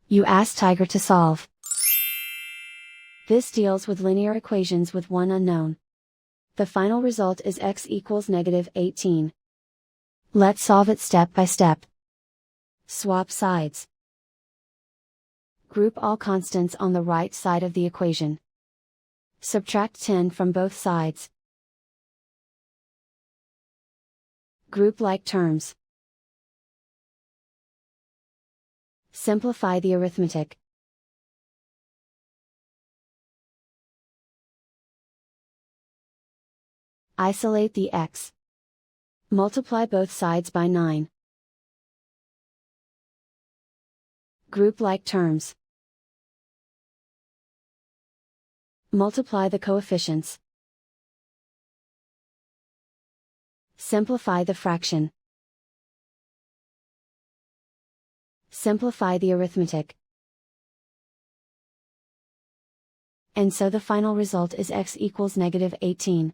You ask Tiger to solve. This deals with linear equations with one unknown. The final result is x equals -18. Let's solve it step by step. Swap sides. Group all constants on the right side of the equation. Subtract 10 from both sides. Group like terms. Simplify the arithmetic. Isolate the x. Multiply both sides by 9. Group like terms. Multiply the coefficients. Simplify the fraction. Simplify the arithmetic. And so the final result is x equals -18.